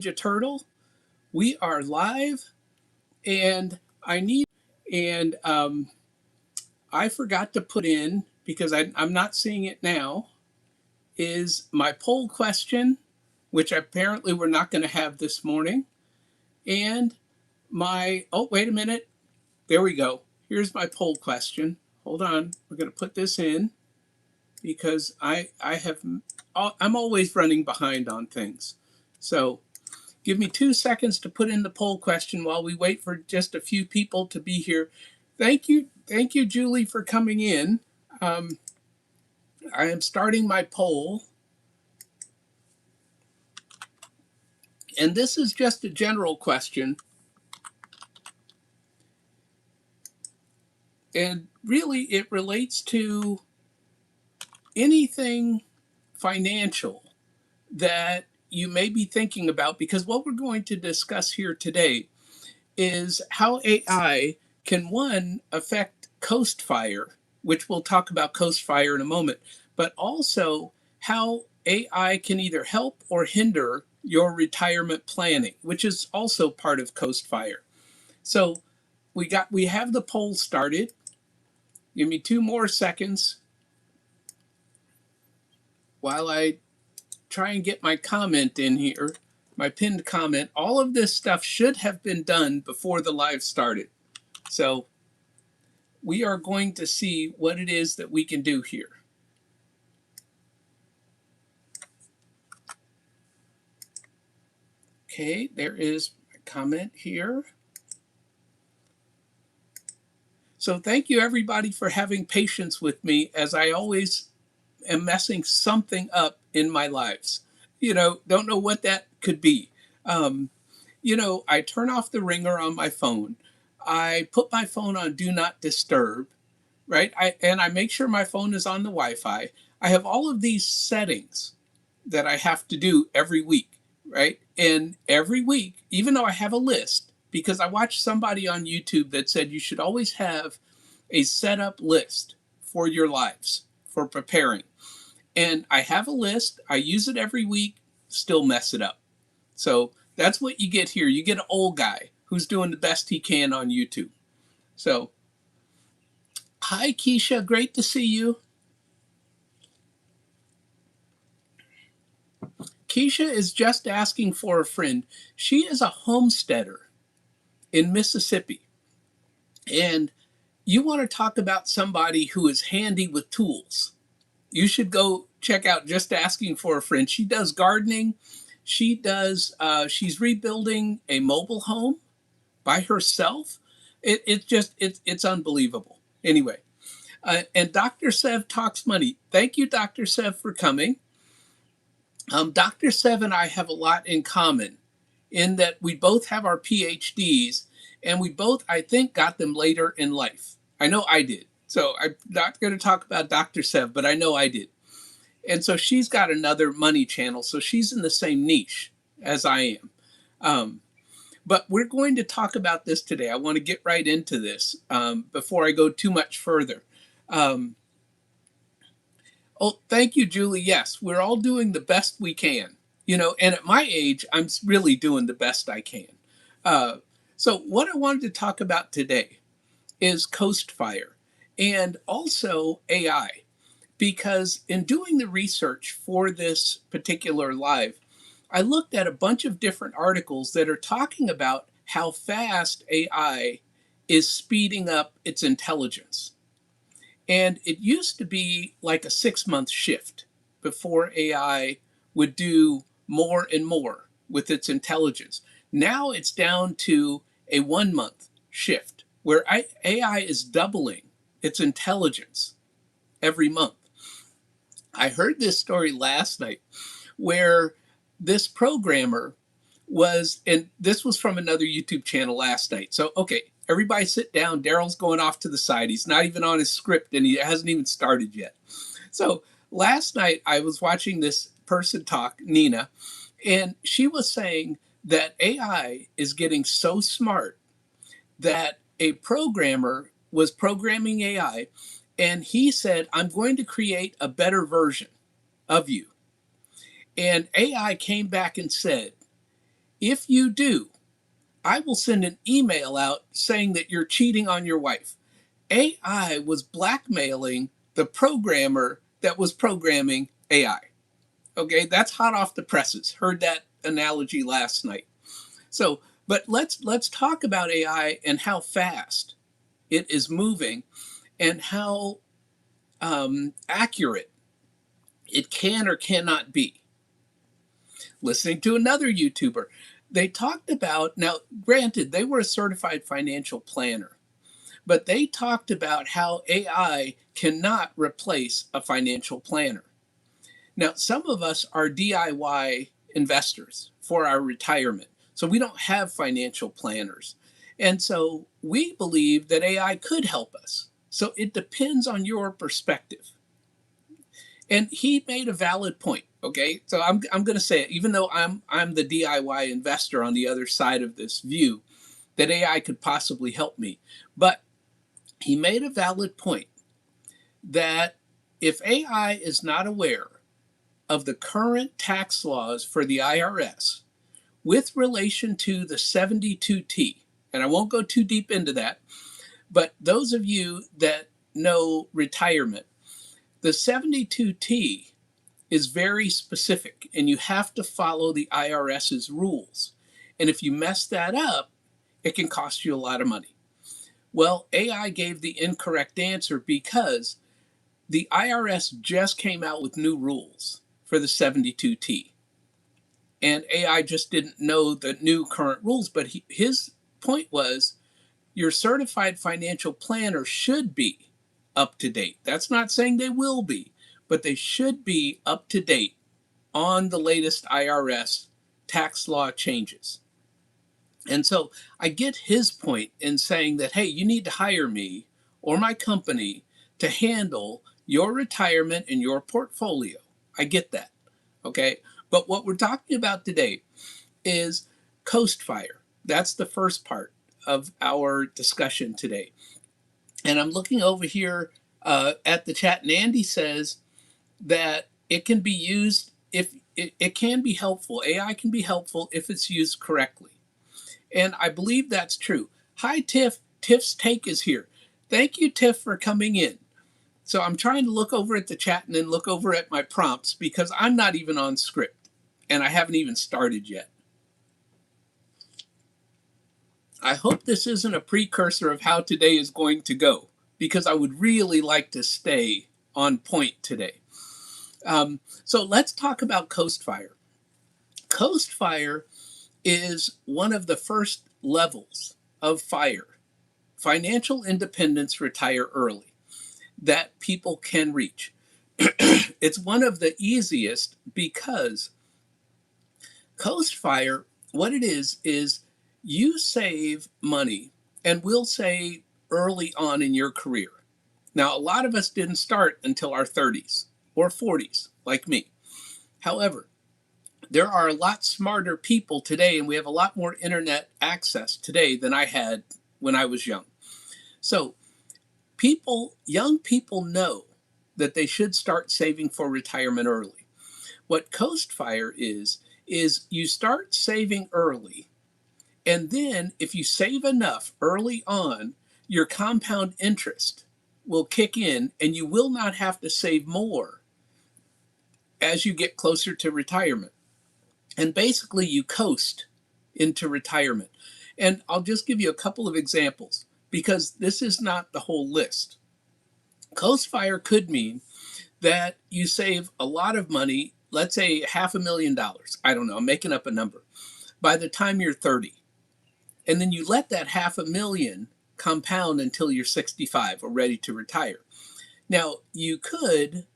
Ninja Turtle. We are live, and and I forgot to put in because I'm not seeing it now. Is my poll question, which apparently we're not going to have this morning, and my wait a minute, there we go. Here's my poll question. Hold on, we're going to put this in because I'm always running behind on things, so. Give me 2 seconds to put in the poll question while we wait for just a few people to be here. Thank you, Julie, for coming in. I am starting my poll. And this is just a general question. And really, it relates to anything financial that you may be thinking about, because what we're going to discuss here today is how AI can, one, affect coast fire, which we'll talk about coast fire in a moment, but also how AI can either help or hinder your retirement planning, which is also part of coast fire. So we have the poll started. Give me 2 more seconds while I try and get my comment in here, my pinned comment. All of this stuff should have been done before the live started. So we are going to see what it is that we can do here. Okay, there is a comment here. So thank you everybody for having patience with me, as I always am messing something up in my lives. Don't know what that could be. I turn off the ringer on my phone. I put my phone on do not disturb, right? I make sure my phone is on the Wi-Fi. I have all of these settings that I have to do every week, right? And every week, even though I have a list, because I watched somebody on YouTube that said you should always have a setup list for your lives, for preparing. And I have a list, I use it every week, still mess it up. So that's what you get here. You get an old guy who's doing the best he can on YouTube. So, hi Keisha, great to see you. Keisha is just asking for a friend. She is a homesteader in Mississippi. And you want to talk about somebody who is handy with tools. You should go check out Just Asking for a Friend. She does gardening. She's rebuilding a mobile home by herself. It's unbelievable. Anyway, and Dr. Sev talks money. Thank you, Dr. Sev, for coming. Dr. Sev and I have a lot in common in that we both have our PhDs, and we both, I think, got them later in life. I know I did. So I'm not going to talk about Dr. Sev, but I know I did. And so she's got another money channel. So she's in the same niche as I am. But we're going to talk about this today. I want to get right into this before I go too much further. Oh, thank you, Julie. Yes, we're all doing the best we can, and at my age, I'm really doing the best I can. So what I wanted to talk about today is coast fire and also AI, because in doing the research for this particular live, I looked at a bunch of different articles that are talking about how fast AI is speeding up its intelligence. And it used to be like a 6-month shift before AI would do more and more with its intelligence. Now it's down to a 1-month shift where AI is doubling its intelligence every month. I heard this story last night where this programmer was, and this was from another YouTube channel last night. So, okay, everybody sit down. Daryl's going off to the side. He's not even on his script and he hasn't even started yet. So last night I was watching this person talk, Nina, and she was saying that AI is getting so smart that a programmer was programming AI and he said, I'm going to create a better version of you. And AI came back and said, If you do, I will send an email out saying that you're cheating on your wife. AI was blackmailing the programmer that was programming AI. Okay, that's hot off the presses. Heard that analogy last night. So, but let's talk about AI and how fast it is moving and how accurate it can or cannot be. Listening to another YouTuber, they talked about, now granted, they were a certified financial planner, but they talked about how AI cannot replace a financial planner. Now, some of us are DIY investors for our retirement, so we don't have financial planners. And so we believe that AI could help us. So it depends on your perspective. And he made a valid point. Okay, so I'm going to say it, even though I'm the DIY investor on the other side of this view, that AI could possibly help me. But he made a valid point that if AI is not aware of the current tax laws for the IRS with relation to the 72T, and I won't go too deep into that, but those of you that know retirement, the 72T is very specific and you have to follow the IRS's rules. And if you mess that up, it can cost you a lot of money. Well, AI gave the incorrect answer because the IRS just came out with new rules for the 72T. And AI just didn't know the new current rules. But his point was your certified financial planner should be up to date. That's not saying they will be, but they should be up to date on the latest IRS tax law changes. And so I get his point in saying that, hey, you need to hire me or my company to handle your retirement and your portfolio. I get that. Okay. But what we're talking about today is coast fire. That's the first part of our discussion today. And I'm looking over here at the chat, and Andy says that it can be used if it can be helpful. AI can be helpful if it's used correctly. And I believe that's true. Hi, Tiff. Tiff's take is here. Thank you, Tiff, for coming in. So I'm trying to look over at the chat and then look over at my prompts because I'm not even on script and I haven't even started yet. I hope this isn't a precursor of how today is going to go because I would really like to stay on point today. So let's talk about coast fire. Coast fire is one of the first levels of fire, financial independence, retire early, that people can reach. It's one of the easiest because coast fire, what it is you save money, and we'll say early on in your career. Now, a lot of us didn't start until our 30s or 40s, like me. However, there are a lot smarter people today, and we have a lot more internet access today than I had when I was young. So young people know that they should start saving for retirement early. What coast fire is you start saving early, and then if you save enough early on, your compound interest will kick in and you will not have to save more as you get closer to retirement. And basically you coast into retirement. And I'll just give you a couple of examples because this is not the whole list. Coast fire could mean that you save a lot of money, let's say $500,000. I don't know, I'm making up a number. By the time you're 30. And then you let that $500,000 compound until you're 65 or ready to retire. Now, you could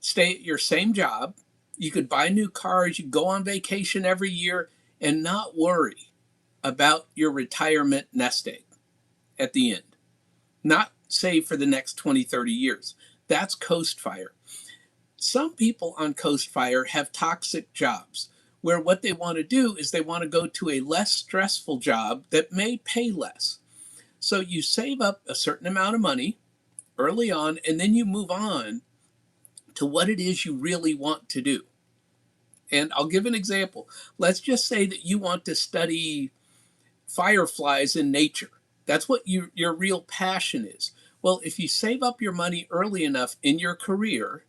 stay at your same job. You could buy new cars. You go on vacation every year and not worry about your retirement nest egg at the end. Not save for the next 20, 30 years. That's coast fire. Some people on coast fire have toxic jobs where what they want to do is they want to go to a less stressful job that may pay less. So you save up a certain amount of money early on, and then you move on to what it is you really want to do. And I'll give an example. Let's just say that you want to study fireflies in nature. That's what your real passion is. Well, if you save up your money early enough in your career,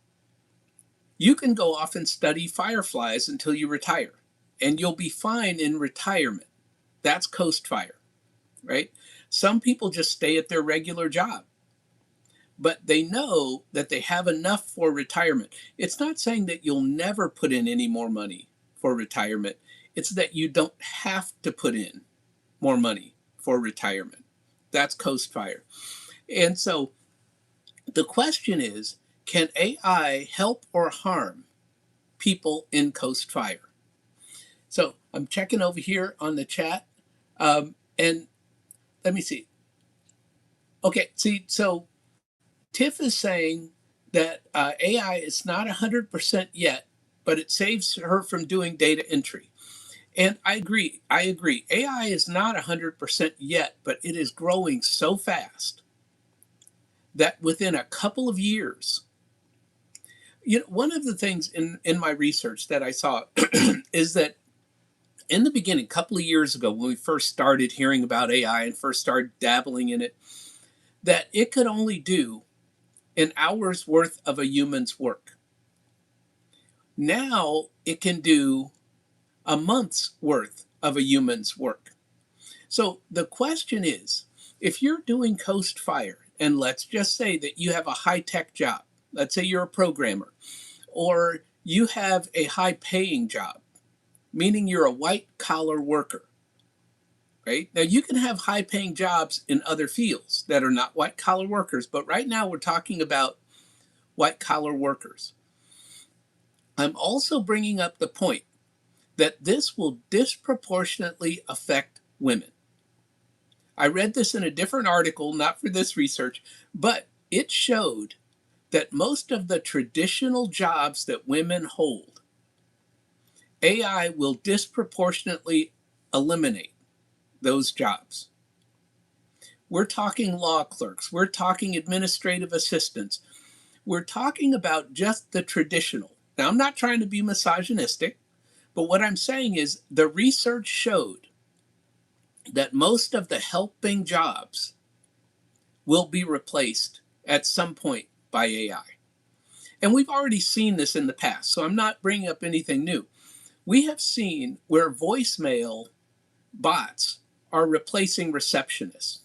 you can go off and study fireflies until you retire, and you'll be fine in retirement. That's coast fire, right? Some people just stay at their regular job, but they know that they have enough for retirement. It's not saying that you'll never put in any more money for retirement. It's that you don't have to put in more money for retirement. That's coast fire. And so the question is, can AI help or harm people in coast fire? So I'm checking over here on the chat. And let me see. Okay, see, so Tiff is saying that AI is not 100% yet, but it saves her from doing data entry. And I agree. I agree. AI is not 100% yet, but it is growing so fast that within a couple of years, one of the things in my research that I saw is that in the beginning, a couple of years ago, when we first started hearing about AI and first started dabbling in it, that it could only do an hour's worth of a human's work. Now it can do a month's worth of a human's work. So the question is, if you're doing coast fire, and let's just say that you have a high-tech job, let's say you're a programmer, or you have a high-paying job, meaning you're a white-collar worker, right? Now you can have high-paying jobs in other fields that are not white-collar workers, but right now we're talking about white-collar workers. I'm also bringing up the point that this will disproportionately affect women. I read this in a different article, not for this research, but it showed that most of the traditional jobs that women hold, AI will disproportionately eliminate those jobs. We're talking law clerks, we're talking administrative assistants, we're talking about just the traditional. Now, I'm not trying to be misogynistic, but what I'm saying is the research showed that most of the helping jobs will be replaced at some point by AI. And we've already seen this in the past, so I'm not bringing up anything new. We have seen where voicemail bots are replacing receptionists,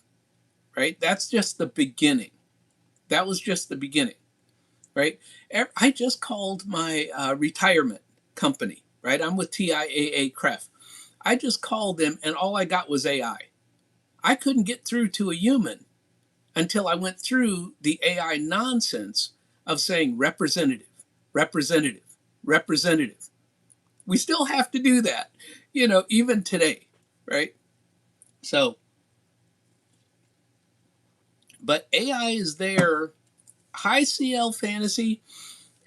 right? That's just the beginning. That was just the beginning, right? I just called my retirement company, right? I'm with TIAA CREF. I just called them and all I got was AI. I couldn't get through to a human until I went through the AI nonsense of saying representative, representative, representative. We still have to do that, even today, right? So, but AI is there. High CL fantasy,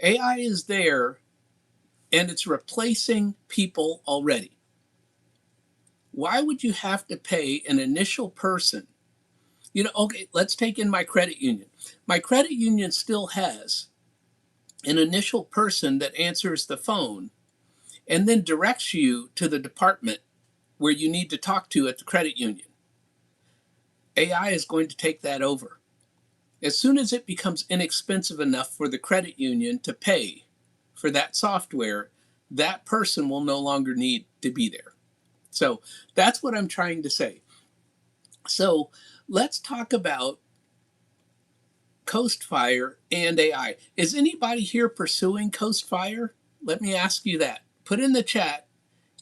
AI is there and it's replacing people already. Why would you have to pay an initial person? Okay, let's take in my credit union. My credit union still has an initial person that answers the phone and then directs you to the department where you need to talk to at the credit union. AI is going to take that over. As soon as it becomes inexpensive enough for the credit union to pay for that software, that person will no longer need to be there. So that's what I'm trying to say. So let's talk about Coast Fire and AI. Is anybody here pursuing Coast Fire? Let me ask you that. Put in the chat,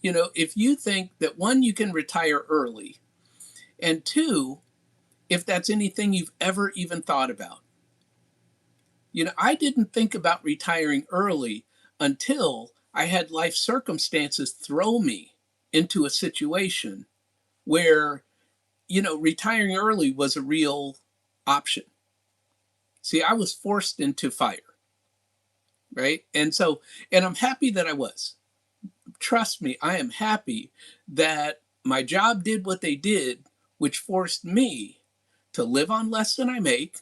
if you think that one, you can retire early, and two, if that's anything you've ever even thought about. I didn't think about retiring early until I had life circumstances throw me into a situation where, retiring early was a real option. See, I was forced into fire, right? And I'm happy that I was. Trust me, I am happy that my job did what they did, which forced me to live on less than I make,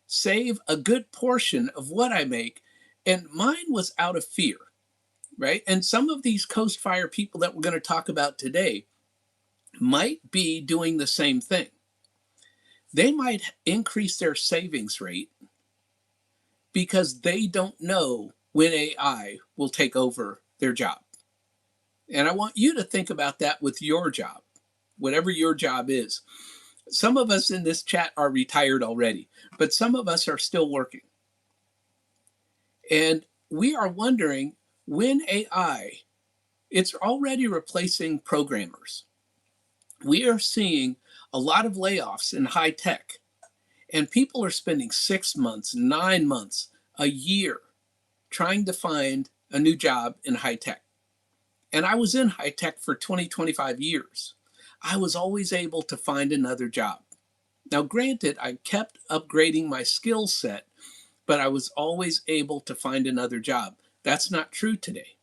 save a good portion of what I make, and mine was out of fear. right? And some of these coast fire people that we're going to talk about today might be doing the same thing. They might increase their savings rate because they don't know when AI will take over their job. And I want you to think about that with your job, whatever your job is. Some of us in this chat are retired already, but some of us are still working. And we are wondering when AI, it's already replacing programmers. We are seeing a lot of layoffs in high tech, and people are spending 6 months, 9 months, a year trying to find a new job in high tech. And I was in high tech for 20, 25 years. I was always able to find another job. Now, granted, I kept upgrading my skill set, but I was always able to find another job. That's not true today.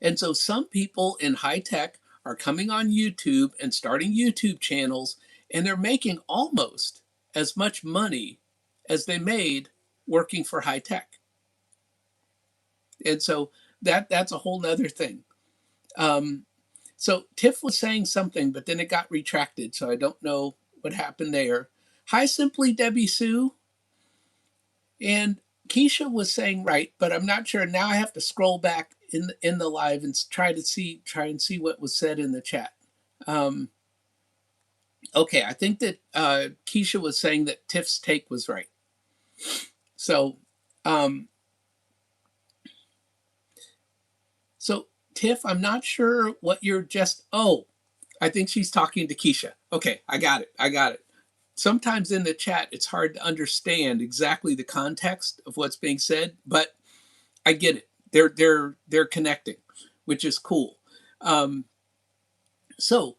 And so some people in high tech are coming on YouTube and starting YouTube channels, and they're making almost as much money as they made working for high tech. And so that's a whole nother thing. So Tiff was saying something, but then it got retracted. So I don't know what happened there. Hi, Simply Debbie Sue. And Keisha was saying right, but I'm not sure. Now I have to scroll back in the live and try and see what was said in the chat. Okay, I think that Keisha was saying that Tiff's take was right. So, so Tiff, I'm not sure what you're just. Oh, I think she's talking to Keisha. Okay, I got it. Sometimes in the chat, it's hard to understand exactly the context of what's being said, but I get it. They're connecting, which is cool. So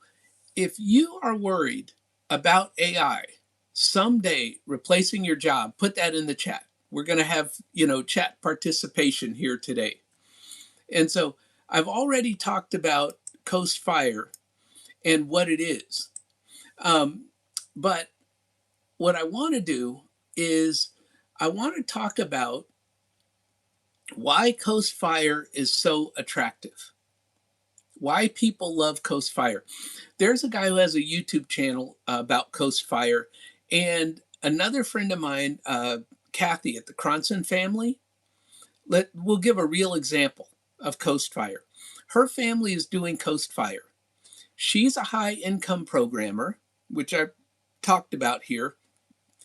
if you are worried about AI someday replacing your job, put that in the chat. We're going to have, chat participation here today. And so I've already talked about Coast Fire and what it is. But what I want to do is I want to talk about why Coast Fire is so attractive, why people love Coast Fire. There's a guy who has a YouTube channel about Coast Fire, and another friend of mine, Kathy at the Cronson family, we'll give a real example of Coast Fire. Her family is doing Coast Fire. She's a high income programmer, which I've talked about here.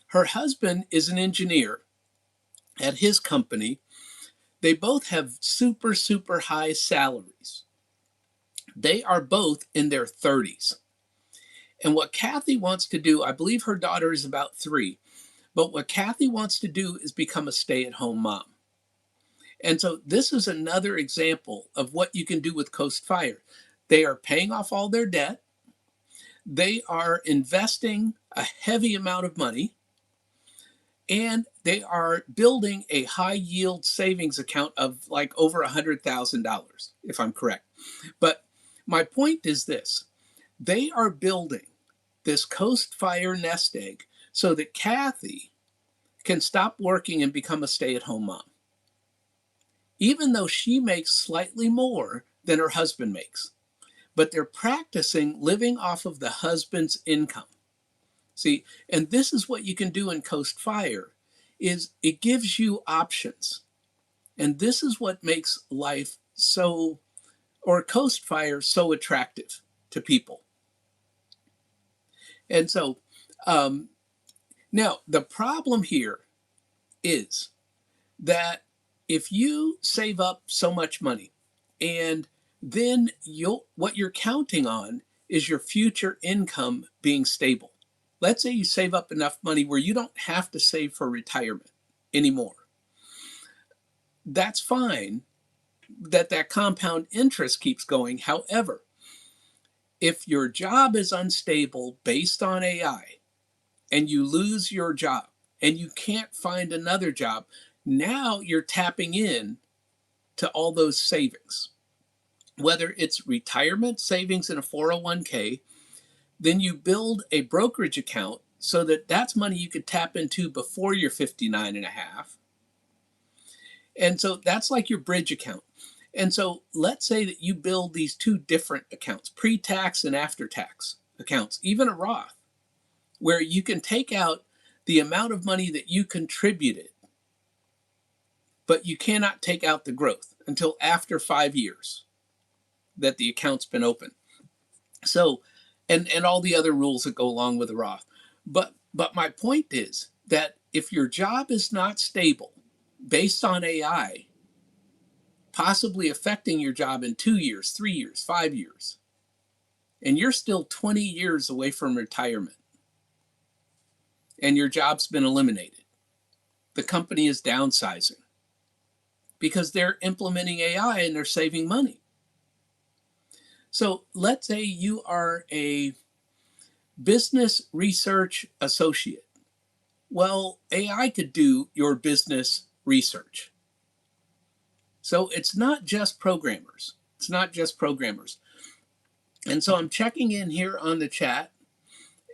Her husband is an engineer at his company. They both have super, super high salaries. They are both in their 30s. And what Kathy wants to do, I believe her daughter is about 3, but what Kathy wants to do is become a stay-at-home mom. And so this is another example of what you can do with Coast Fire. They are paying off all their debt. They are investing a heavy amount of money, and they are building a high yield savings account of like over $100,000, if I'm correct. But my point is this: they are building this Coast Fire nest egg so that Kathy can stop working and become a stay-at-home mom, even though she makes slightly more than her husband makes. But they're practicing living off of the husband's income. See, and this is what you can do in Coast Fire, is it gives you options. And this is what makes life or Coast Fire so attractive to people. And so now the problem here is that if you save up so much money, and then what you're counting on is your future income being stable. Let's say you save up enough money where you don't have to save for retirement anymore. That's fine that compound interest keeps going. However, if your job is unstable based on AI and you lose your job and you can't find another job, now you're tapping in to all those savings. Whether it's retirement savings in a 401k, then you build a brokerage account so that that's money you could tap into before you're 59 and a half. And so that's like your bridge account. And so let's say that you build these two different accounts, pre-tax and after-tax accounts, even a Roth, where you can take out the amount of money that you contributed, but you cannot take out the growth until after 5 years that the account's been open. So, and all the other rules that go along with the Roth. But my point is that if your job is not stable based on AI, possibly affecting your job in 2 years, 3 years, 5 years, and you're still 20 years away from retirement, and your job's been eliminated, the company is downsizing because they're implementing AI and they're saving money. So let's say you are a business research associate. Well, AI could do your business research. So it's not just programmers. It's not just programmers. And so I'm checking in here on the chat,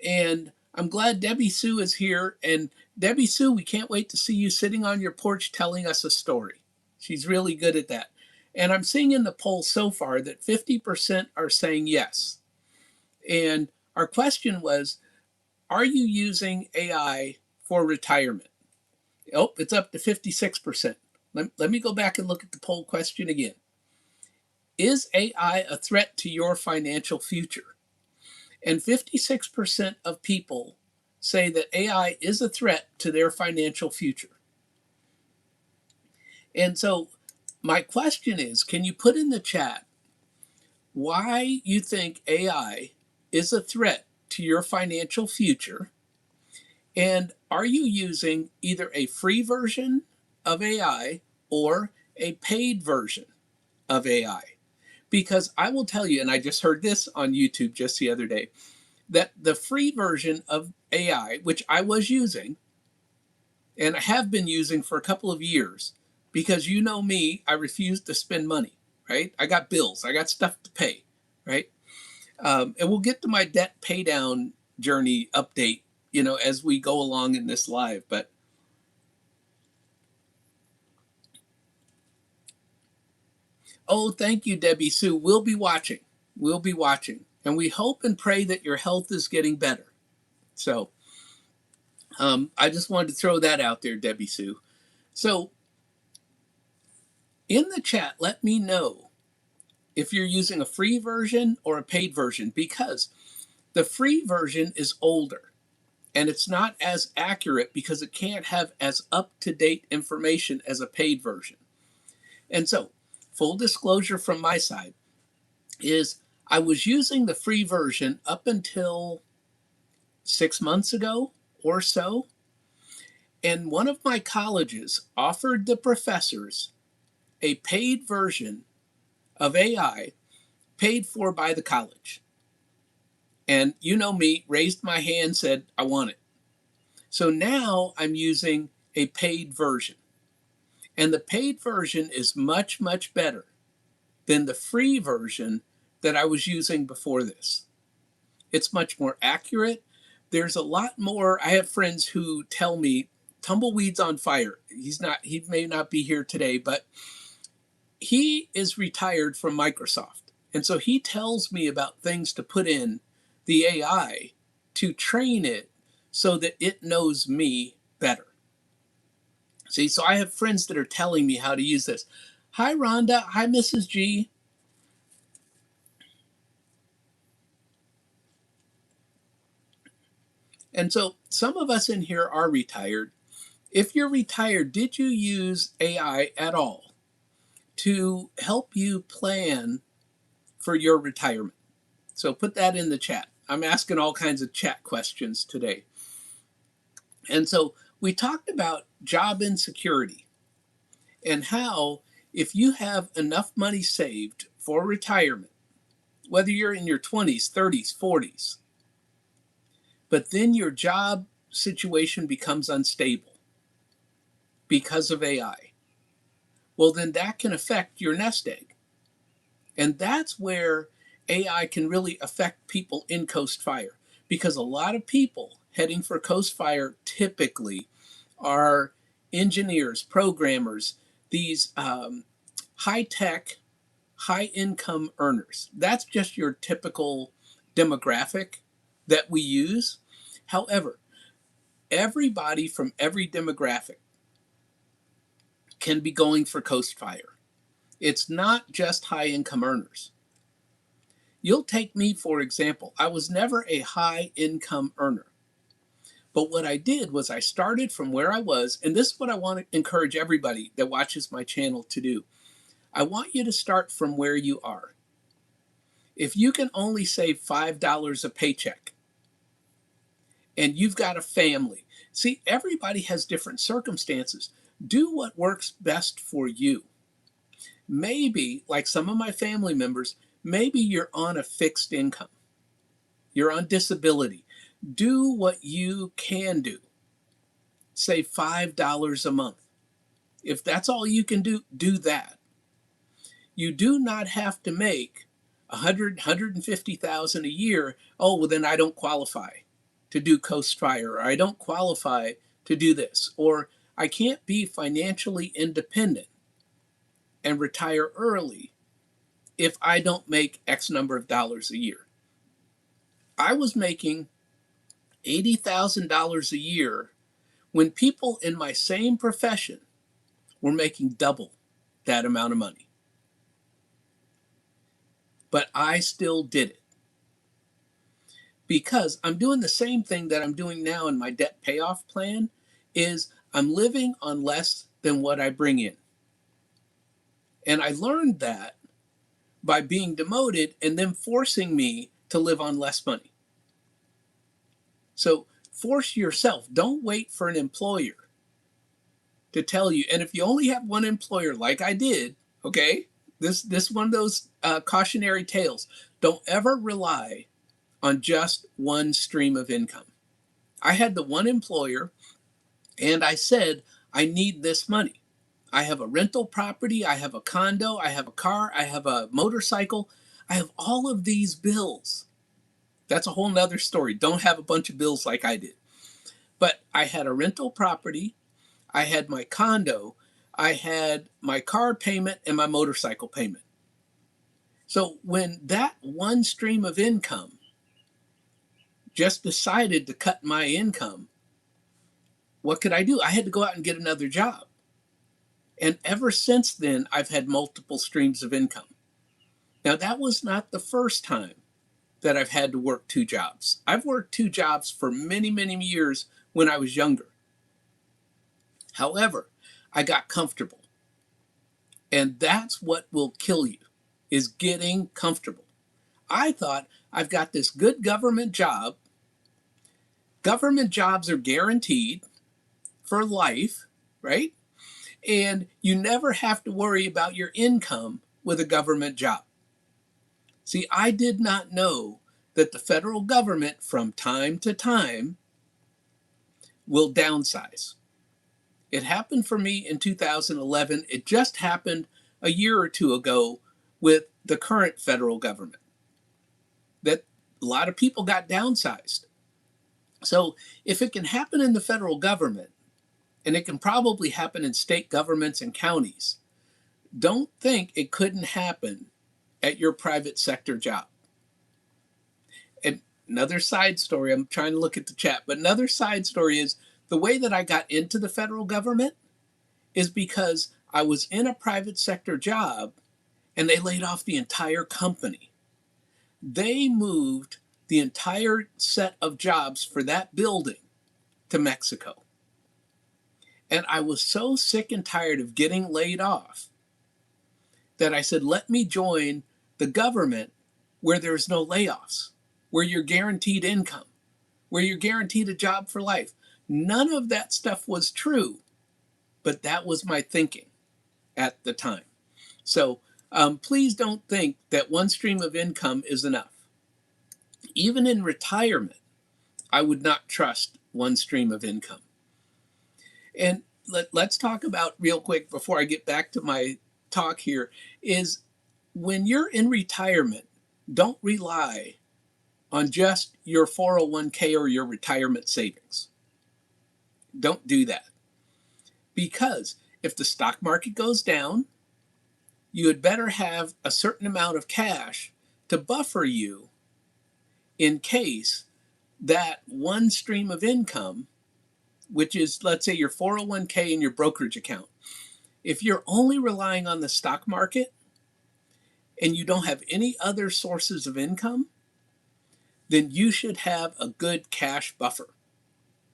and I'm glad Debbie Sue is here. And Debbie Sue, we can't wait to see you sitting on your porch telling us a story. She's really good at that. And I'm seeing in the poll so far that 50% are saying yes. And our question was, are you using AI for retirement? Oh, it's up to 56%. Let me go back and look at the poll question again. Is AI a threat to your financial future? And 56% of people say that AI is a threat to their financial future. And so my question is, can you put in the chat why you think AI is a threat to your financial future? And are you using either a free version of AI or a paid version of AI? Because I will tell you, and I just heard this on YouTube just the other day, that the free version of AI, which I was using and I have been using for a couple of years, because you know me, I refuse to spend money, right? I got bills, I got stuff to pay, right? And we'll get to my debt pay down journey update, as we go along in this live. But oh, thank you, Debbie Sue. We'll be watching. We'll be watching. And we hope and pray that your health is getting better. So I just wanted to throw that out there, Debbie Sue. So in the chat, let me know if you're using a free version or a paid version, because the free version is older and it's not as accurate because it can't have as up-to-date information as a paid version. And so, full disclosure from my side is I was using the free version up until 6 months ago or so. And one of my colleges offered the professors a paid version of AI paid for by the college. And you know me, raised my hand, said, I want it. So now I'm using a paid version. And the paid version is much, much better than the free version that I was using before this. It's much more accurate. There's a lot more. I have friends who tell me, Tumbleweed's on fire. He may not be here today, but he is retired from Microsoft. And so he tells me about things to put in the AI to train it so that it knows me better. See, so I have friends that are telling me how to use this. Hi, Rhonda. Hi, Mrs. G. And so some of us in here are retired. If you're retired, did you use AI at all to help you plan for your retirement? So put that in the chat. I'm asking all kinds of chat questions today. And so we talked about job insecurity and how if you have enough money saved for retirement, whether you're in your 20s, 30s, 40s, but then your job situation becomes unstable because of AI, well, then that can affect your nest egg. And that's where AI can really affect people in Coast Fire, because a lot of people heading for Coast Fire typically are engineers, programmers these high-tech, high-income earners. That's just your typical demographic that we use. However, everybody from every demographic can be going for Coast Fire. It's not just high-income earners. You'll take me, for example. I was never a high-income earner. But what I did was I started from where I was, and this is what I want to encourage everybody that watches my channel to do. I want you to start from where you are. If you can only save $5 a paycheck, and you've got a family, see, everybody has different circumstances. Do what works best for you. Maybe, like some of my family members, maybe you're on a fixed income. You're on disability. Do what you can do. Save $5 a month. If that's all you can do, do that. You do not have to make $150,000 a year. Oh, well, then I don't qualify to do Coast Fire, or I don't qualify to do this, or I can't be financially independent and retire early if I don't make X number of dollars a year. I was making $80,000 a year when people in my same profession were making double that amount of money. But I still did it because I'm doing the same thing that I'm doing now in my debt payoff plan. Is I'm living on less than what I bring in. And I learned that by being demoted and them forcing me to live on less money. So force yourself. Don't wait for an employer to tell you. And if you only have one employer, like I did, okay, this one of those cautionary tales. Don't ever rely on just one stream of income. I had the one employer, and I said, I need this money. I have a rental property, I have a condo, I have a car, I have a motorcycle, I have all of these bills. That's a whole nother story. Don't have a bunch of bills like I did. But I had a rental property, I had my condo, I had my car payment and my motorcycle payment. So when that one stream of income just decided to cut my income, what could I do? I had to go out and get another job. And ever since then, I've had multiple streams of income. Now, that was not the first time that I've had to work two jobs. I've worked two jobs for many, many years when I was younger. However, I got comfortable. And that's what will kill you, is getting comfortable. I thought, I've got this good government job. Government jobs are guaranteed for life, right? And you never have to worry about your income with a government job. See, I did not know that the federal government from time to time will downsize. It happened for me in 2011. It just happened a year or two ago with the current federal government, that a lot of people got downsized. So if it can happen in the federal government, and it can probably happen in state governments and counties, don't think it couldn't happen at your private sector job. And another side story, I'm trying to look at the chat, but another side story is the way that I got into the federal government is because I was in a private sector job and they laid off the entire company. They moved the entire set of jobs for that building to Mexico. And I was so sick and tired of getting laid off that I said, let me join the government where there's no layoffs, where you're guaranteed income, where you're guaranteed a job for life. None of that stuff was true, but that was my thinking at the time. So please don't think that one stream of income is enough. Even in retirement, I would not trust one stream of income. And let's talk about real quick before I get back to my talk here is when you're in retirement, don't rely on just your 401k or your retirement savings. Don't do that. Because If the stock market goes down, you had better have a certain amount of cash to buffer you in case that one stream of income, which is, let's say, your 401k and your brokerage account, if you're only relying on the stock market and you don't have any other sources of income, then you should have a good cash buffer.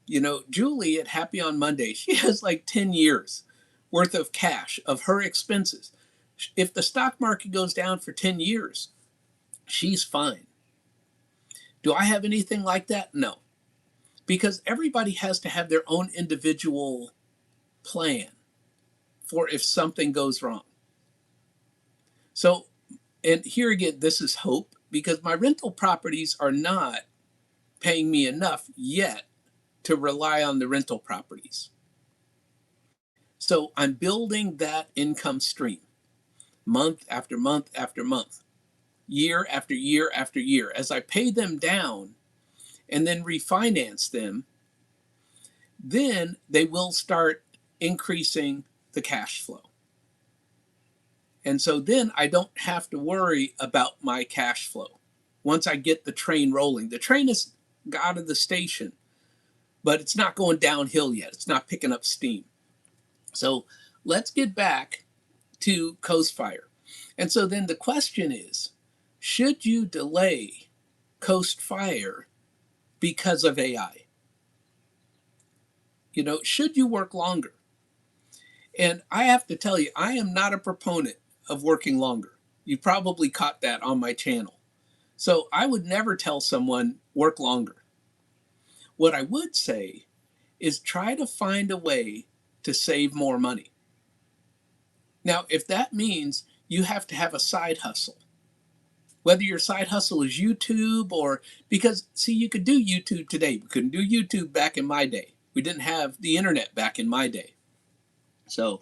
You know, Julie at Happy on Monday, she has like 10 years worth of cash of her expenses. If the stock market goes down for 10 years, she's fine. Do I have anything like that? No. Because everybody has to have their own individual plan for if something goes wrong. So, and here again, this is hope, because my rental properties are not paying me enough yet to rely on the rental properties. So I'm building that income stream month after month after month, year after year after year. As I pay them down and then refinance them, then they will start increasing the cash flow. And so then I don't have to worry about my cash flow. Once I get the train rolling, the train is out of the station, but it's not going downhill yet. It's not picking up steam. So let's get back to Coast Fire. And so then the question is, should you delay Coast Fire because of AI? You know, should you work longer? And I have to tell you, I am not a proponent of working longer. You probably caught that on my channel. So I would never tell someone work longer. What I would say is try to find a way to save more money. Now, if that means you have to have a side hustle, whether your side hustle is YouTube or, because see, you could do YouTube today. We couldn't do YouTube back in my day. We didn't have the internet back in my day. So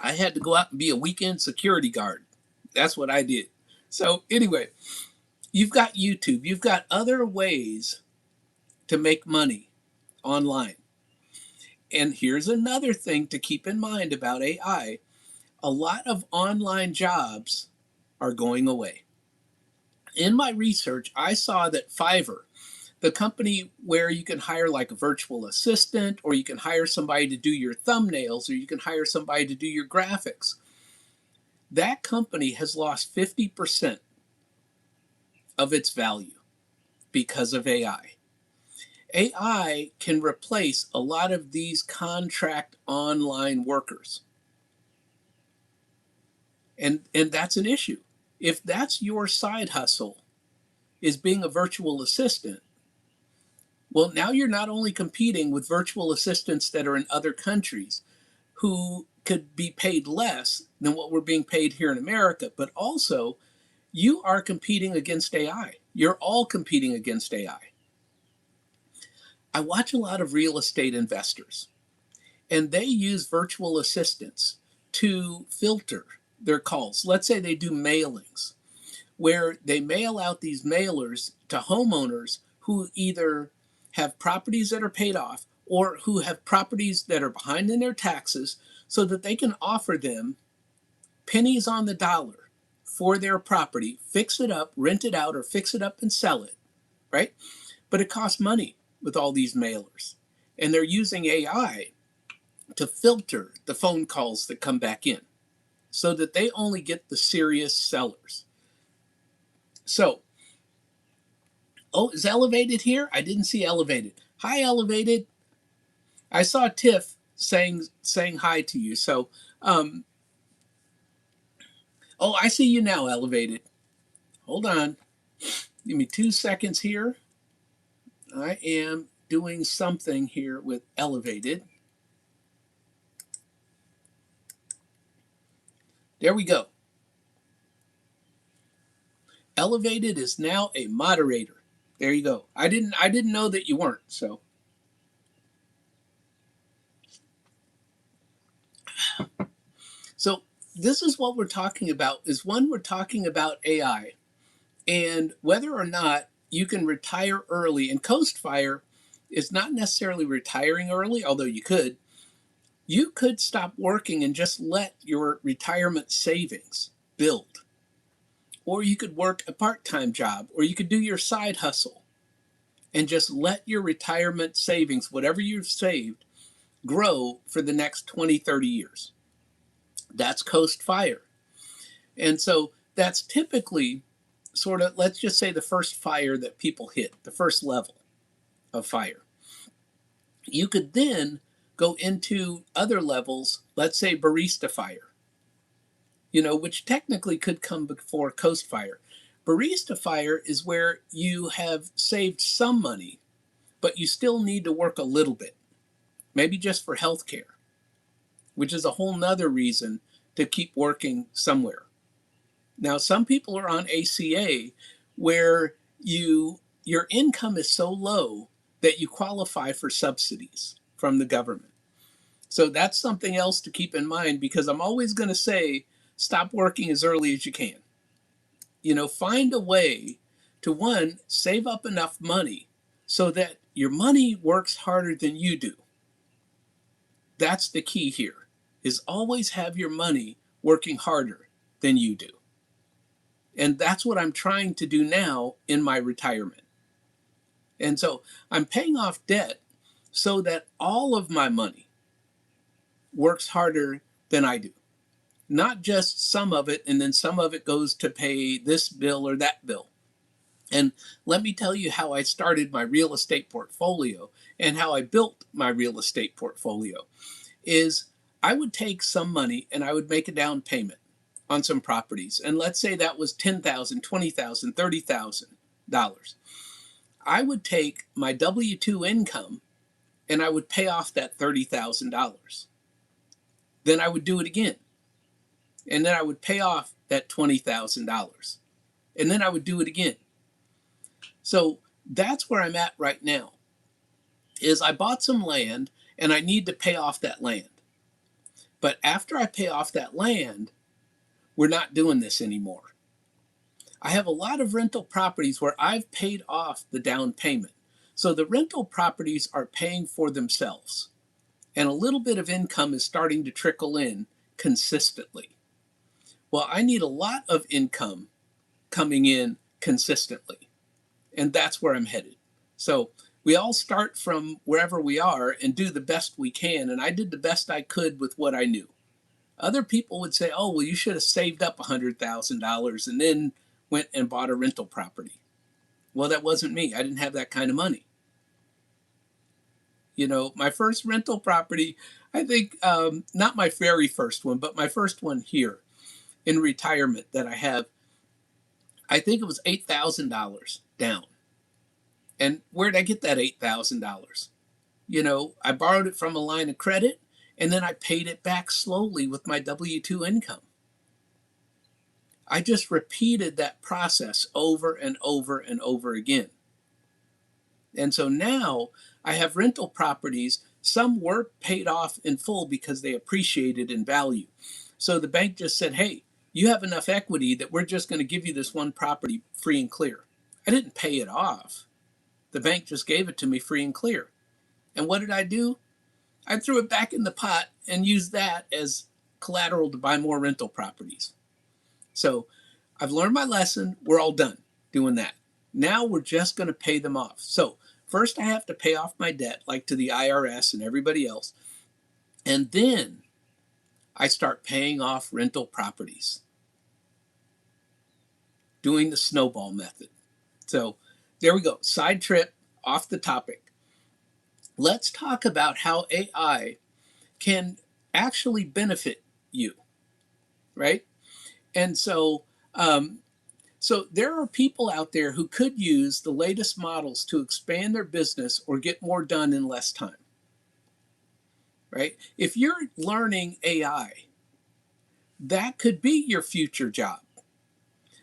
I had to go out and be a weekend security guard. That's what I did. So anyway, you've got YouTube. You've got other ways to make money online. And here's another thing to keep in mind about AI. A lot of online jobs are going away. In my research, I saw that Fiverr, the company where you can hire like a virtual assistant, or you can hire somebody to do your thumbnails, or you can hire somebody to do your graphics, that company has lost 50% of its value because of AI. AI can replace a lot of these contract online workers. And that's an issue. If that's your side hustle, is being a virtual assistant, well, now you're not only competing with virtual assistants that are in other countries who could be paid less than what we're being paid here in America, but also you are competing against AI. You're all competing against AI. I watch a lot of real estate investors, and they use virtual assistants to filter their calls. Let's say they do mailings, where they mail out these mailers to homeowners who either have properties that are paid off or who have properties that are behind in their taxes, so that they can offer them pennies on the dollar for their property, fix it up, rent it out, or fix it up and sell it, right? But it costs money with all these mailers. And they're using AI to filter the phone calls that come back in so that they only get the serious sellers. So, oh, is Elevated here? I didn't see Elevated. Hi, Elevated. I saw Tiff saying hi to you. So, oh, I see you now, Elevated. Hold on. Give me 2 seconds here. I am doing something here with Elevated. There we go. Elevated is now a moderator. There you go. I didn't know that you weren't, so. So this is what we're talking about, is one, we're talking about AI and whether or not you can retire early. And Coast Fire is not necessarily retiring early, although you could. You could stop working and just let your retirement savings build. Or you could work a part-time job, or you could do your side hustle and just let your retirement savings, whatever you've saved, grow for the next 20, 30 years. That's Coast Fire. And so that's typically sort of, let's just say, the first fire that people hit, the first level of fire. You could then go into other levels, let's say barista fire, which technically could come before Coast Fire. Barista fire is where you have saved some money, but you still need to work a little bit, maybe just for healthcare, which is a whole nother reason to keep working somewhere. Now, some people are on ACA where your income is so low that you qualify for subsidies from the government. So that's something else to keep in mind, because I'm always going to say, stop working as early as you can. Find a way to, one, save up enough money so that your money works harder than you do. That's the key here, is always have your money working harder than you do. And that's what I'm trying to do now in my retirement. And so I'm paying off debt so that all of my money works harder than I do. Not just some of it, and then some of it goes to pay this bill or that bill. And let me tell you how I started my real estate portfolio and how I built my real estate portfolio. Is I would take some money and I would make a down payment on some properties. And let's say that was $10,000, $20,000, $30,000. I would take my W-2 income and I would pay off that $30,000. Then I would do it again. And then I would pay off that $20,000. And then I would do it again. So that's where I'm at right now, is I bought some land and I need to pay off that land. But after I pay off that land, we're not doing this anymore. I have a lot of rental properties where I've paid off the down payment. So the rental properties are paying for themselves. And a little bit of income is starting to trickle in consistently. Well, I need a lot of income coming in consistently. And that's where I'm headed. So we all start from wherever we are and do the best we can. And I did the best I could with what I knew. Other people would say, oh, well, you should have saved up $100,000 and then went and bought a rental property. Well, that wasn't me. I didn't have that kind of money. My first rental property, I think, not my very first one, but my first one here in retirement that I have, I think it was $8,000 down. And where did I get that $8,000? I borrowed it from a line of credit, and then I paid it back slowly with my W-2 income. I just repeated that process over and over and over again. And so now I have rental properties. Some were paid off in full because they appreciated in value. So the bank just said, hey, you have enough equity that we're just going to give you this one property free and clear. I didn't pay it off. The bank just gave it to me free and clear. And what did I do? I threw it back in the pot and used that as collateral to buy more rental properties. So I've learned my lesson. We're all done doing that. Now we're just going to pay them off. So first I have to pay off my debt, like to the IRS and everybody else. And then I start paying off rental properties, doing the snowball method. So there we go. Side trip off the topic. Let's talk about how AI can actually benefit you, right? And so there are people out there who could use the latest models to expand their business or get more done in less time, right? If you're learning AI, that could be your future job.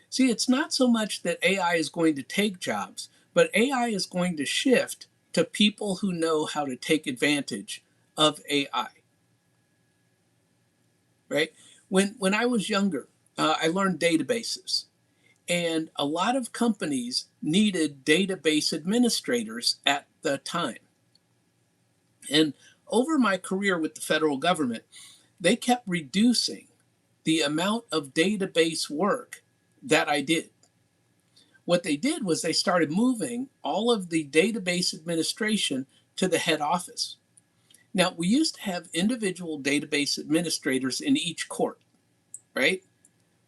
See, it's not so much that AI is going to take jobs, but AI is going to shift to people who know how to take advantage of AI, right? When I was younger, I learned databases. And a lot of companies needed database administrators at the time. And over my career with the federal government, they kept reducing the amount of database work that I did. What they did was they started moving all of the database administration to the head office. Now, we used to have individual database administrators in each court, right?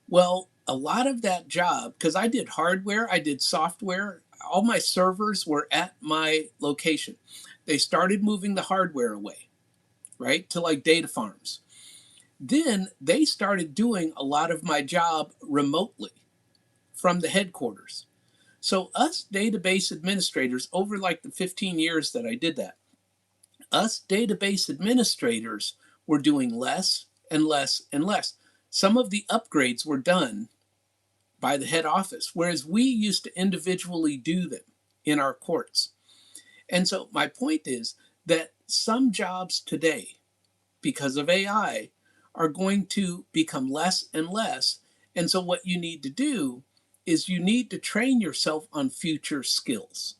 Well, a lot of that job, because I did hardware, I did software, all my servers were at my location. They started moving the hardware away, right, to like data farms. Then they started doing a lot of my job remotely from the headquarters. So, us database administrators, over like the 15 years that I did that, us database administrators were doing less and less and less. Some of the upgrades were done by the head office, whereas we used to individually do them in our courts. And so my point is that some jobs today, because of AI, are going to become less and less. And so what you need to do is you need to train yourself on future skills.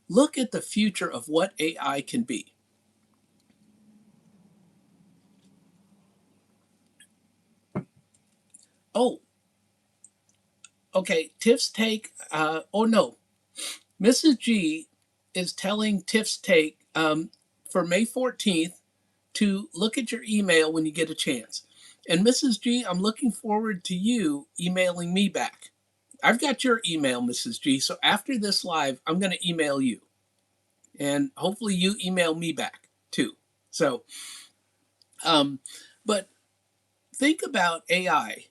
Look at the future of what AI can be. Oh, okay. Tiff's take. Oh no, Mrs. G is telling Tiff's take for May 14th to look at your email when you get a chance. And Mrs. G, I'm looking forward to you emailing me back. I've got your email, Mrs. G. So after this live, I'm going to email you. And hopefully you email me back too. So, um, but think about AI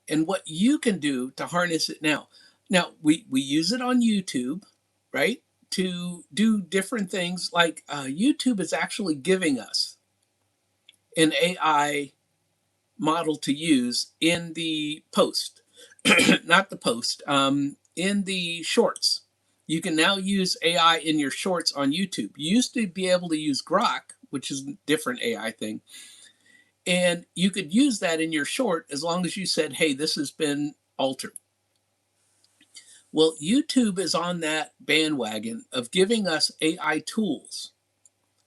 and what you can do to harness it now. Now, we use it on YouTube, right? To do different things like YouTube is actually giving us an AI model to use in the post, not the post, in the shorts. You can now use AI in your shorts on YouTube. You used to be able to use Grok, which is a different AI thing, and you could use that in your short as long as you said, hey, this has been altered. Well, YouTube is on that bandwagon of giving us AI tools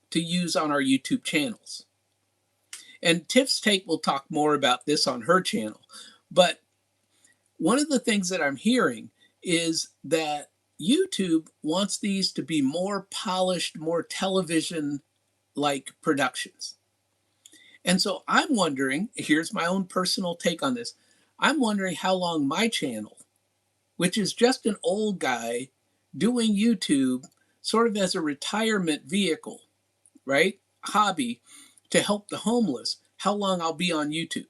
to use on our YouTube channels. And Tiff's Take will talk more about this on her channel. But one of the things that I'm hearing is that YouTube wants these to be more polished, more television like productions. And so I'm wondering, here's my own personal take on this. I'm wondering how long my channel, which is just an old guy doing YouTube sort of as a retirement vehicle, right? Hobby to help the homeless, how long I'll be on YouTube,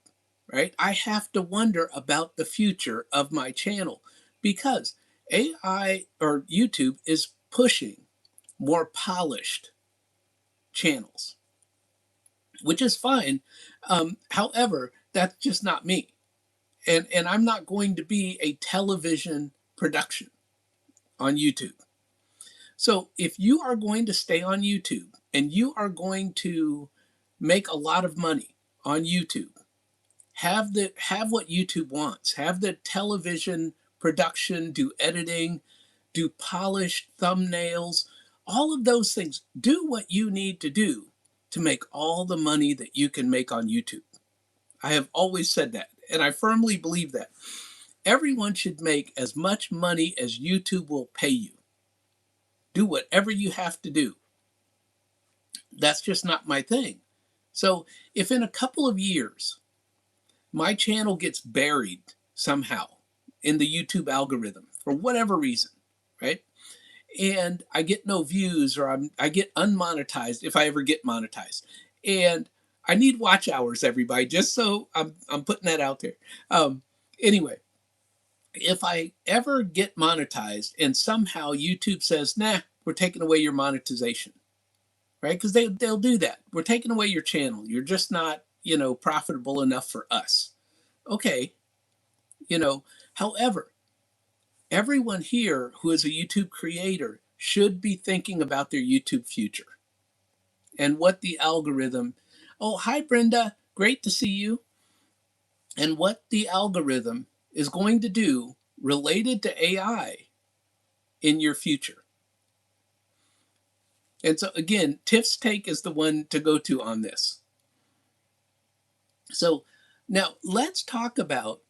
right? I have to wonder about the future of my channel because AI or YouTube is pushing more polished channels, which is fine. However, that's just not me. And I'm not going to be a television production on YouTube. So if you are going to stay on YouTube and you are going to make a lot of money on YouTube, have what YouTube wants. Have the television production, do editing, do polished thumbnails, all of those things. Do what you need to do to make all the money that you can make on YouTube. I have always said that, and I firmly believe that. Everyone should make as much money as YouTube will pay you. Do whatever you have to do. That's just not my thing. So if in a couple of years my channel gets buried somehow in the YouTube algorithm for whatever reason, right? And I get no views or I get unmonetized if I ever get monetized. And I need watch hours, everybody, just so I'm putting that out there. Anyway, if I ever get monetized and somehow YouTube says, nah, we're taking away your monetization, right? Because they'll do that. We're taking away your channel. You're just not, profitable enough for us. Okay, however, everyone here who is a YouTube creator should be thinking about their YouTube future and what the algorithm. Oh, hi, Brenda. Great to see you. And what the algorithm is going to do related to AI in your future. And so again, Tiff's take is the one to go to on this. So now let's talk about,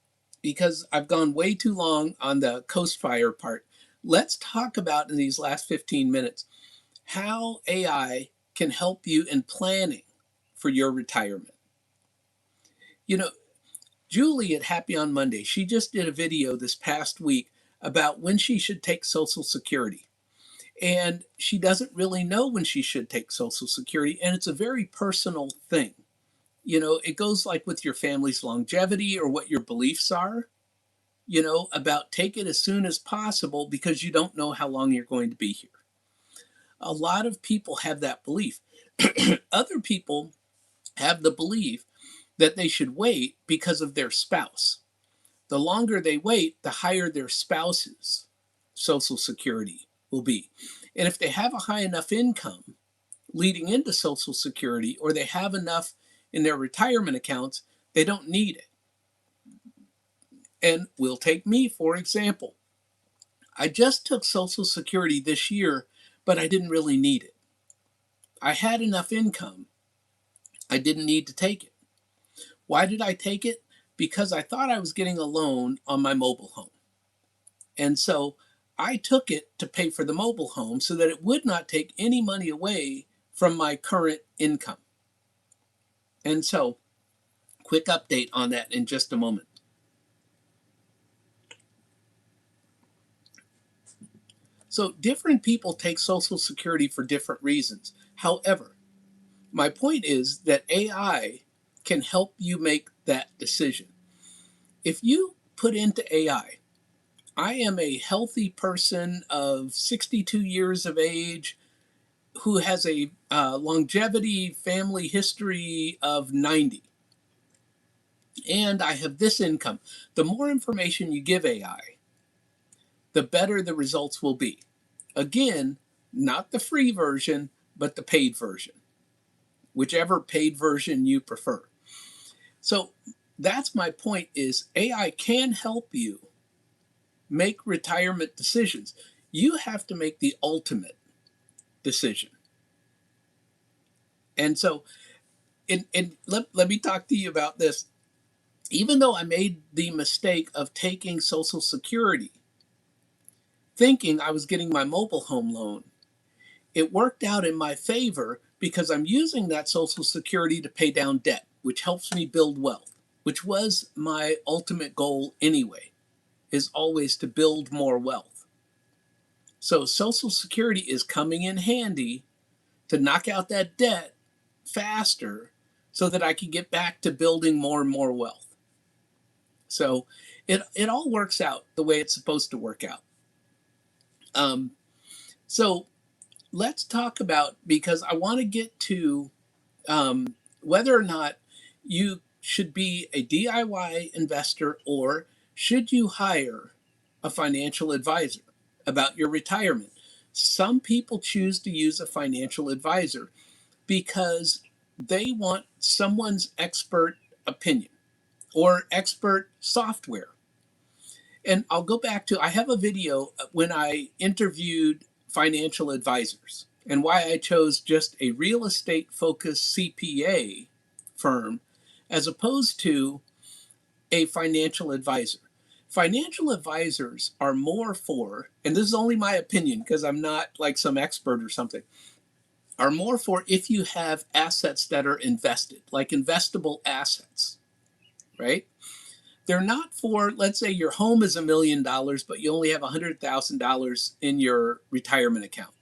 because I've gone way too long on the coast fire part, let's talk about in these last 15 minutes how AI can help you in planning for your retirement. You know, Julie at Happy on Monday, she just did a video this past week about when she should take Social Security. And she doesn't really know when she should take Social Security, and it's a very personal thing. It goes like with your family's longevity or what your beliefs are, about take it as soon as possible because you don't know how long you're going to be here. A lot of people have that belief. Other people have the belief that they should wait because of their spouse. The longer they wait, the higher their spouse's Social Security will be. And if they have a high enough income leading into Social Security, or they have enough in their retirement accounts, they don't need it. And we'll take me, for example. I just took Social Security this year, but I didn't really need it. I had enough income. I didn't need to take it. Why did I take it? Because I thought I was getting a loan on my mobile home. And so I took it to pay for the mobile home so that it would not take any money away from my current income. And so, quick update on that in just a moment. So, different people take Social Security for different reasons. However, my point is that AI can help you make that decision. If you put into AI, I am a healthy person of 62 years of age who has a longevity family history of 90. And I have this income. The more information you give AI, the better the results will be. Again, not the free version, but the paid version, whichever paid version you prefer. So that's my point, is AI can help you make retirement decisions. You have to make the ultimate decision. And so, let me talk to you about this. Even though I made the mistake of taking Social Security, thinking I was getting my mobile home loan, it worked out in my favor because I'm using that Social Security to pay down debt, which helps me build wealth, which was my ultimate goal anyway, is always to build more wealth. So Social Security is coming in handy to knock out that debt faster so that I can get back to building more and more wealth. So it all works out the way it's supposed to work out. So let's talk about, because I want to get to whether or not you should be a DIY investor or should you hire a financial advisor about your retirement. Some people choose to use a financial advisor because they want someone's expert opinion or expert software. And I'll go back to, I have a video when I interviewed financial advisors and why I chose just a real estate focused CPA firm as opposed to a financial advisor. Financial advisors are more for, and this is only my opinion because I'm not like some expert or something, are more for if you have assets that are invested, like investable assets, right? They're not for, let's say your home is $1 million, but you only have $100,000 in your retirement account.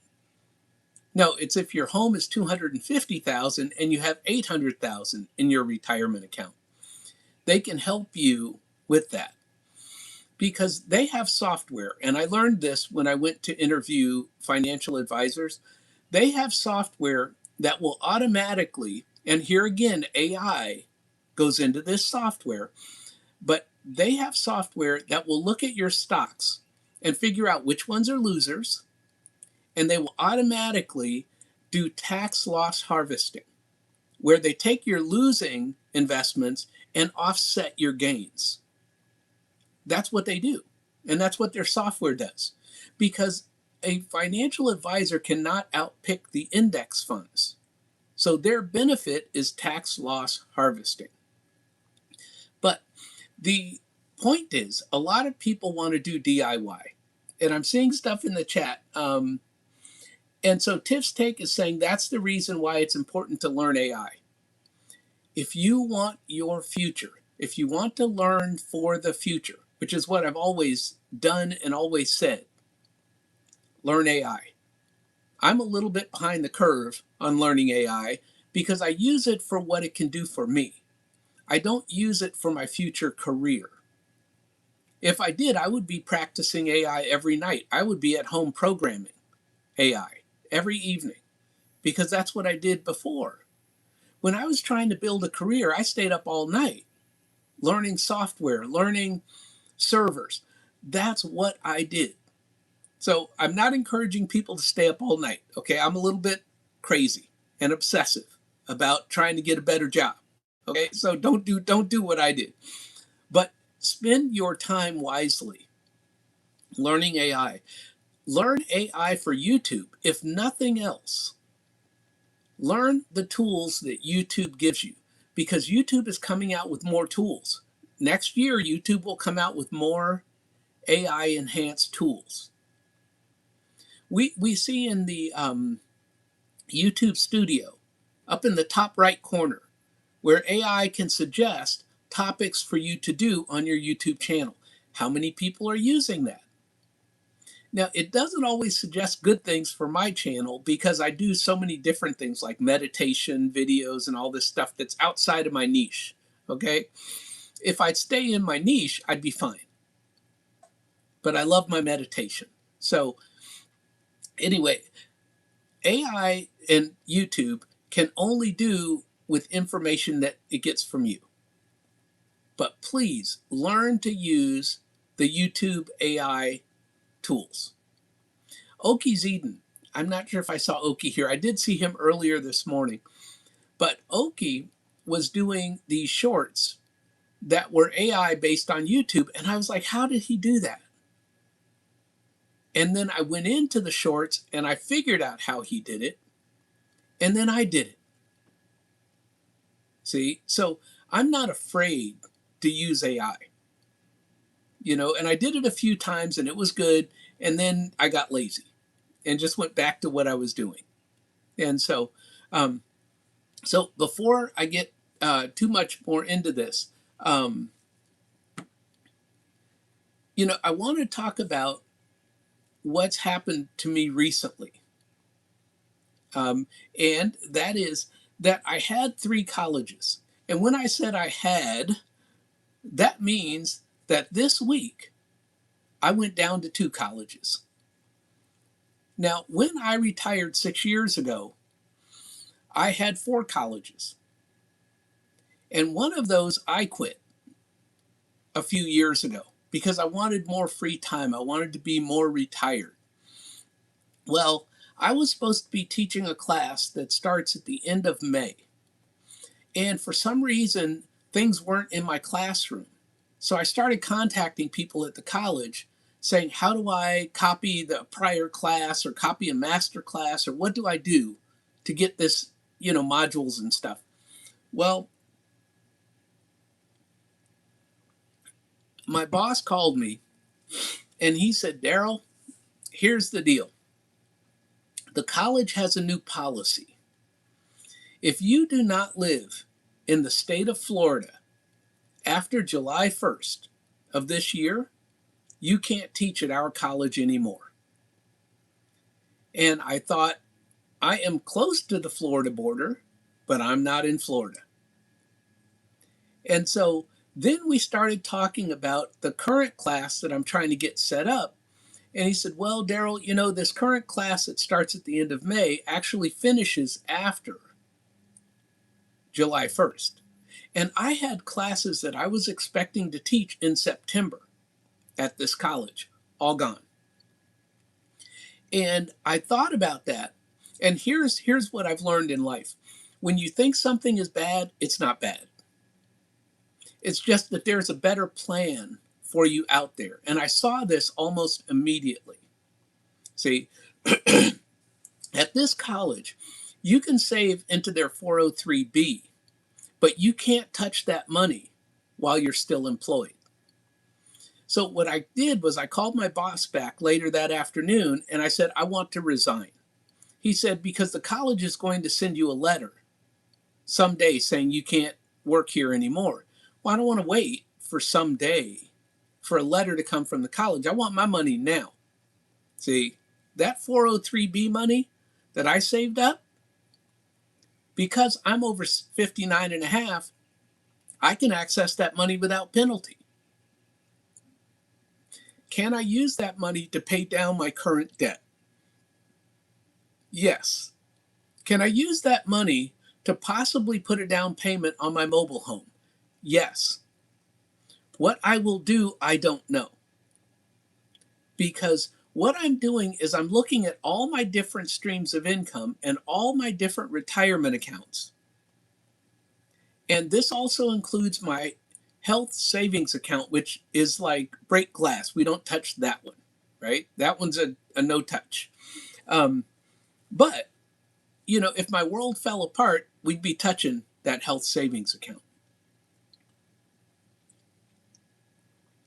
No, it's if your home is $250,000 and you have $800,000 in your retirement account. They can help you with that because they have software. And I learned this when I went to interview financial advisors. They have software that will automatically, and here again, AI goes into this software, but they have software that will look at your stocks and figure out which ones are losers, and they will automatically do tax loss harvesting, where they take your losing investments and offset your gains. That's what they do, and that's what their software does. Because a financial advisor cannot outpick the index funds. So their benefit is tax loss harvesting. But the point is, a lot of people want to do DIY. And I'm seeing stuff in the chat. And so Tiff's take is saying that's the reason why it's important to learn AI. If you want your future, if you want to learn for the future, which is what I've always done and always said, learn AI. I'm a little bit behind the curve on learning AI because I use it for what it can do for me. I don't use it for my future career. If I did, I would be practicing AI every night. I would be at home programming AI every evening because that's what I did before. When I was trying to build a career, I stayed up all night learning software, learning servers. That's what I did. So I'm not encouraging people to stay up all night. Okay, I'm a little bit crazy and obsessive about trying to get a better job. Okay, so don't do what I did. But spend your time wisely learning AI. Learn AI for YouTube, if nothing else. Learn the tools that YouTube gives you because YouTube is coming out with more tools. Next year, YouTube will come out with more AI enhanced tools. We see in the YouTube studio up in the top right corner where AI can suggest topics for you to do on your YouTube channel. How many people are using that? Now, it doesn't always suggest good things for my channel because I do so many different things like meditation videos and all this stuff that's outside of my niche. Okay? If I'd stay in my niche, I'd be fine. But I love my meditation. So, anyway, AI and YouTube can only do with information that it gets from you. But please learn to use the YouTube AI tools. Oki Zeden, I'm not sure if I saw Oki here. I did see him earlier this morning. But Oki was doing these shorts that were AI based on YouTube. And I was like, how did he do that? And then I went into the shorts and I figured out how he did it. And then I did it. See, so I'm not afraid to use AI. And I did it a few times and it was good. And then I got lazy and just went back to what I was doing. And so, so before I get too much more into this, I want to talk about what's happened to me recently. And that is that I had 3 colleges. And when I said I had, that means that this week I went down to 2 colleges. Now, when I retired 6 years ago, I had 4 colleges. And one of those I quit a few years ago because I wanted more free time. I wanted to be more retired. Well, I was supposed to be teaching a class that starts at the end of May. And for some reason, things weren't in my classroom. So I started contacting people at the college saying, how do I copy the prior class or copy a master class, or what do I do to get this, modules and stuff? Well, my boss called me and he said, Daryl, here's the deal. The college has a new policy. If you do not live in the state of Florida after July 1st of this year, you can't teach at our college anymore. And I thought, I am close to the Florida border, but I'm not in Florida. And so then we started talking about the current class that I'm trying to get set up. And he said, well, Daryl, this current class that starts at the end of May actually finishes after July 1st. And I had classes that I was expecting to teach in September at this college, all gone. And I thought about that. And here's what I've learned in life. When you think something is bad, it's not bad. It's just that there's a better plan for you out there. And I saw this almost immediately. See, at this college, you can save into their 403B, but you can't touch that money while you're still employed. So what I did was I called my boss back later that afternoon and I said, I want to resign. He said, because the college is going to send you a letter someday saying you can't work here anymore. Well, I don't want to wait for someday for a letter to come from the college. I want my money now. See, that 403B money that I saved up, because I'm over 59 and a half, I can access that money without penalty. Can I use that money to pay down my current debt? Yes. Can I use that money to possibly put a down payment on my mobile home? Yes. What I will do, I don't know. Because what I'm doing is I'm looking at all my different streams of income and all my different retirement accounts. And this also includes my health savings account, which is like break glass. We don't touch that one, right? That one's a no touch. But, if my world fell apart, we'd be touching that health savings account.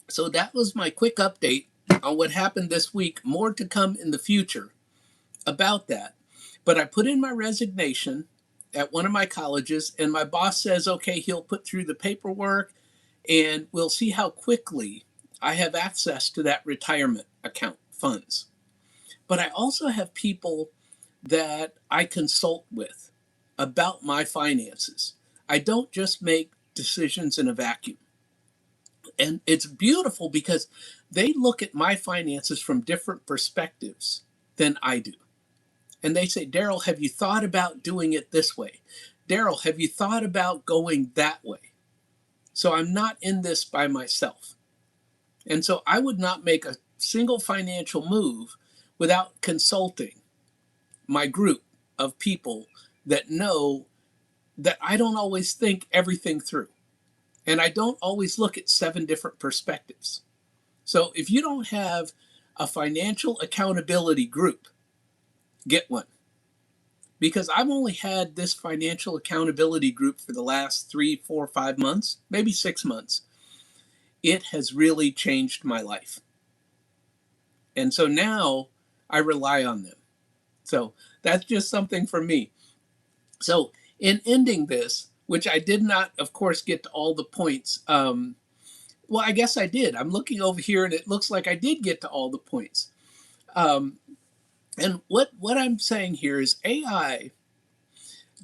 So that was my quick update on what happened this week. More to come in the future about that. But I put in my resignation at one of my colleges, and my boss says, okay, he'll put through the paperwork, and we'll see how quickly I have access to that retirement account funds. But I also have people that I consult with about my finances. I don't just make decisions in a vacuum. And it's beautiful because they look at my finances from different perspectives than I do. And they say, Daryl, have you thought about doing it this way? Daryl, have you thought about going that way? So I'm not in this by myself. And so I would not make a single financial move without consulting my group of people that know that I don't always think everything through. And I don't always look at 7 different perspectives. So if you don't have a financial accountability group, get one. Because I've only had this financial accountability group for the last 3, 4, 5 months, maybe 6 months. It has really changed my life. And so now I rely on them. So that's just something for me. So in ending this, which I did not, of course, get to all the points. Well, I guess I did. I'm looking over here and it looks like I did get to all the points. And what I'm saying here is AI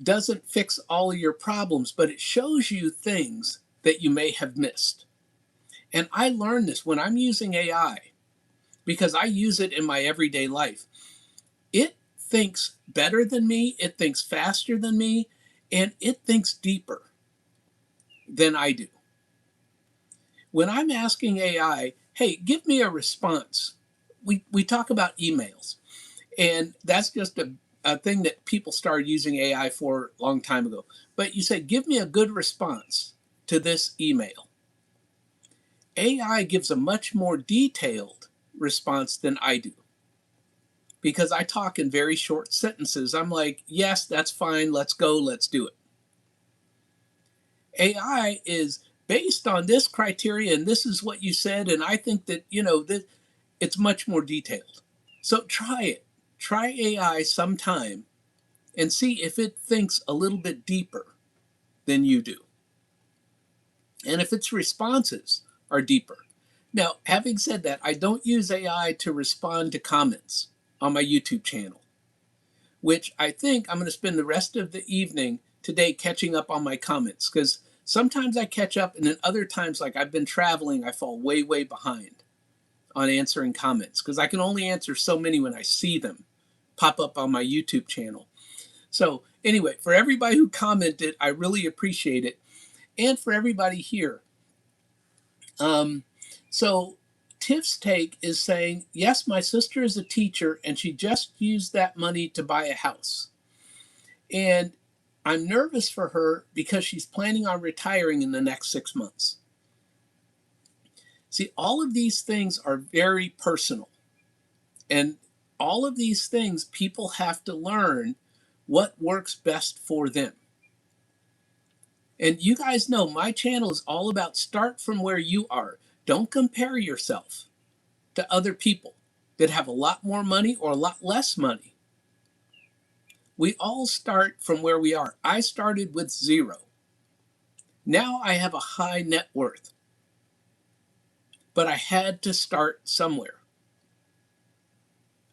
doesn't fix all of your problems, but it shows you things that you may have missed. And I learned this when I'm using AI, because I use it in my everyday life. It thinks better than me, it thinks faster than me, and it thinks deeper than I do. When I'm asking AI, hey, give me a response, we talk about emails. And that's just a thing that people started using AI for a long time ago. But you say, give me a good response to this email. AI gives a much more detailed response than I do. Because I talk in very short sentences. I'm like, yes, that's fine. Let's go. Let's do it. AI is based on this criteria, and this is what you said. And I think that, that it's much more detailed. So try it. Try AI sometime and see if it thinks a little bit deeper than you do. And if its responses are deeper. Now, having said that, I don't use AI to respond to comments on my YouTube channel, which I think I'm going to spend the rest of the evening today catching up on my comments, because sometimes I catch up, and then other times, like I've been traveling, I fall way, way behind on answering comments, because I can only answer so many when I see them pop up on my YouTube channel. So anyway, for everybody who commented, I really appreciate it. And for everybody here. So Tiff's take is saying, yes, my sister is a teacher and she just used that money to buy a house. And I'm nervous for her because she's planning on retiring in the next 6 months. See, all of these things are very personal. And All of these things, people have to learn what works best for them. And you guys know my channel is all about start from where you are. Don't compare yourself to other people that have a lot more money or a lot less money. We all start from where we are. I started with zero. Now I have a high net worth. But I had to start somewhere.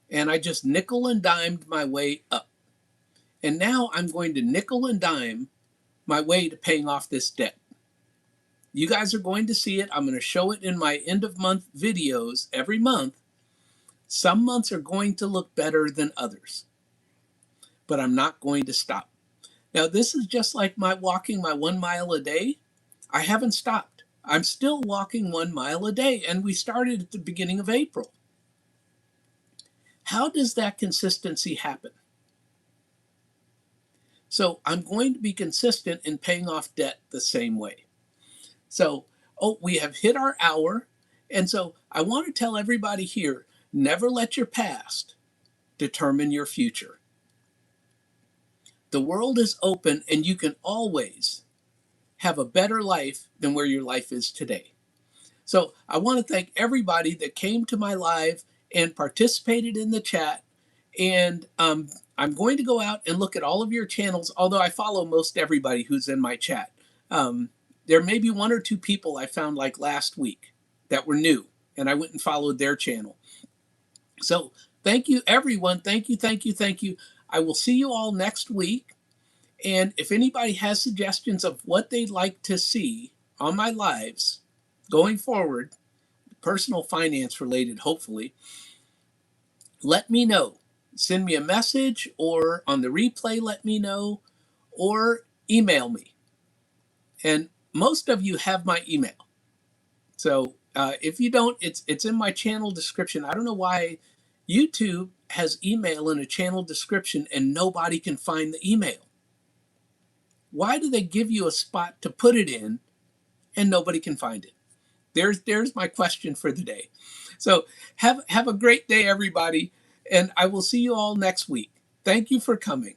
And I just nickel and dimed my way up. And now I'm going to nickel and dime my way to paying off this debt. You guys are going to see it. I'm going to show it in my end of month videos every month. Some months are going to look better than others, but I'm not going to stop. Now, this is just like my walking my 1 mile a day. I haven't stopped. I'm still walking 1 mile a day, and we started at the beginning of April. How does that consistency happen? So I'm going to be consistent in paying off debt the same way. So, we have hit our hour. And so I want to tell everybody here, never let your past determine your future. The world is open and you can always have a better life than where your life is today. So I want to thank everybody that came to my live and participated in the chat. And I'm going to go out and look at all of your channels, although I follow most everybody who's in my chat. There may be 1 or 2 people I found like last week that were new, and I went and followed their channel. So thank you, everyone. Thank you, thank you, thank you. I will see you all next week. And if anybody has suggestions of what they'd like to see on my lives going forward, personal finance related, hopefully, let me know. Send me a message, or on the replay, let me know, or email me. And most of you have my email. So if you don't, it's in my channel description. I don't know why YouTube has email in a channel description and nobody can find the email. Why do they give you a spot to put it in and nobody can find it? There's my question for the day. So have a great day, everybody, and I will see you all next week. Thank you for coming.